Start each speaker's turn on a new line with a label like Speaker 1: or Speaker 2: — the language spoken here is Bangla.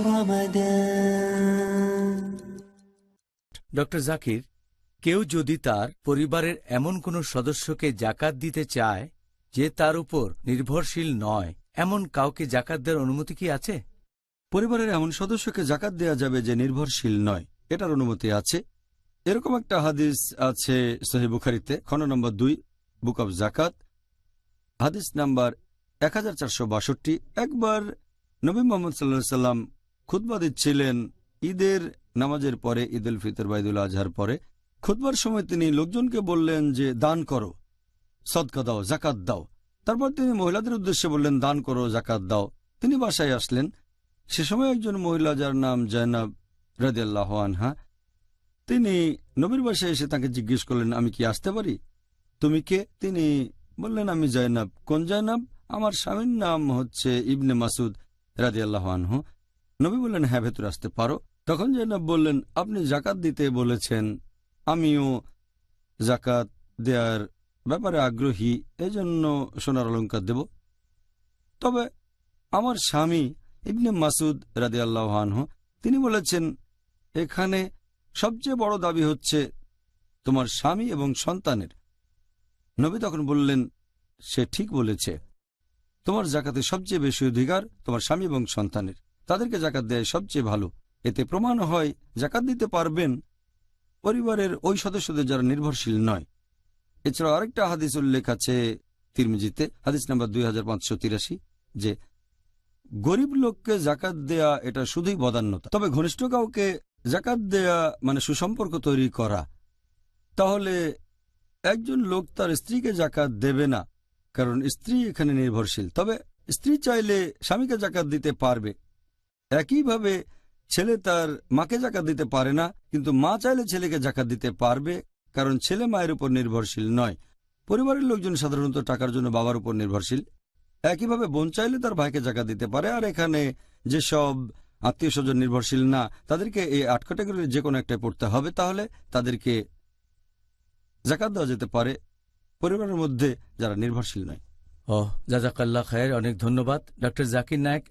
Speaker 1: رمضان.
Speaker 2: ডক্টর জাকির, কেউ যদি তার পরিবারের এমন কোনো সদস্যকে জাকাত দিতে চায় যে তার উপর নির্ভরশীল নয়, এমন কাউকে জাকাত দেওয়ার অনুমতি কি আছে?
Speaker 3: পরিবারের এমন সদস্যকে জাকাত দেয়া যাবে যে নির্ভরশীল নয়, এটার অনুমতি আছে। এরকম একটা হাদিস আছে সহিহ বুখারীতে, খণ্ড নম্বর 2, বুক অব জাকাত, হাদিস নাম্বার 1462। একবার নবী মুহাম্মদ সাল্লাল্লাহু আলাইহি সাল্লাম খুতবা দিচ্ছিলেন ঈদের নামাজের পরে, ঈদ উল ফিতর বা ঈদুল আজহার পরে। খুতবার সময় তিনি লোকজনকে বললেন যে দান করো, সদকা দাও, জাকাত দাও। তারপর তিনি মহিলাদের উদ্দেশ্যে বললেন দান করো, জাকাত দাও। তিনি বাসায় আসলেন। সে সময় একজন মহিলা, যার নাম জয়নাব রাদিয়াল্লাহু আনহা, তিনি নবীর বাসায় এসে তাকে জিজ্ঞেস করলেন, আমি কি আসতে পারি? তুমি কে? তিনি বললেন, আমি জয়নাব। কোন জয়নাব? আমার স্বামীর নাম হচ্ছে ইবনে মাসুদ রাদিয়াল্লাহু আনহু। নবী বললেন, হ্যাঁ, ভেতরে আসতে পারো। তখন জয়নাব বললেন, আপনি জাকাত দিতে বলেছেন, আমিও জাকাত দেওয়ার ব্যাপারে আগ্রহী, এজন্য সোনার অলংকার দেব। তবে আমার স্বামী ইবনে মাসুদ রাদিয়াল্লাহু আনহু, তিনি বলেছেন, এখানে সবচেয়ে বড় দাবি হচ্ছে তোমার স্বামী এবং সন্তানের। নবী তখন বললেন, সে ঠিক বলেছে, তোমার জাকাতে সবচেয়ে বেশি অধিকার তোমার স্বামী এবং সন্তানের, তাদেরকে জাকাত দেয় সবচেয়ে ভালো। এতে প্রমাণ হয় জাকাত দিতে পারবেন পরিবারের ওই সদস্যদের যারা নির্ভরশীল নয়। এছাড়াও আরেকটা হাদিস উল্লেখ আছে তিরমিজিতে, হাদিস নাম্বার 2583, যে গরিব লোককে জাকাত দেয়া এটা শুধুই বদান্যতা। তবে ঘনিষ্ঠ কাউকে জাকাত দেয়া মানে সুসম্পর্ক তৈরি করা। তাহলে একজন লোক তার স্ত্রীকে জাকাত দেবে না, কারণ স্ত্রী এখানে নির্ভরশীল। তবে স্ত্রী চাইলে স্বামীকে জাকাত দিতে পারবে। একইভাবে ছেলে তার মাকে জাকাত দিতে পারে না, কিন্তু মা চাইলে ছেলেকে জাকাত দিতে পারবে, কারণ ছেলে মায়ের উপর নির্ভরশীল নয়। পরিবারের লোকজন সাধারণত টাকার জন্য বাবার উপর নির্ভরশীল। একইভাবে বোন চাইলে তার ভাইকে জাকাত দিতে পারে। আর এখানে যেসব আত্মীয় স্বজন নির্ভরশীল না, তাদেরকে এই 8 ক্যাটাগরির যে কোনো একটায় পড়তে হবে, তাহলে তাদেরকে জাকাত দেওয়া যেতে পারে পরিবারের মধ্যে যারা নির্ভরশীল নয়।
Speaker 2: জাযাকাল্লাহ খায়ের, অনেক ধন্যবাদ ডক্টর জাকির নায়েক।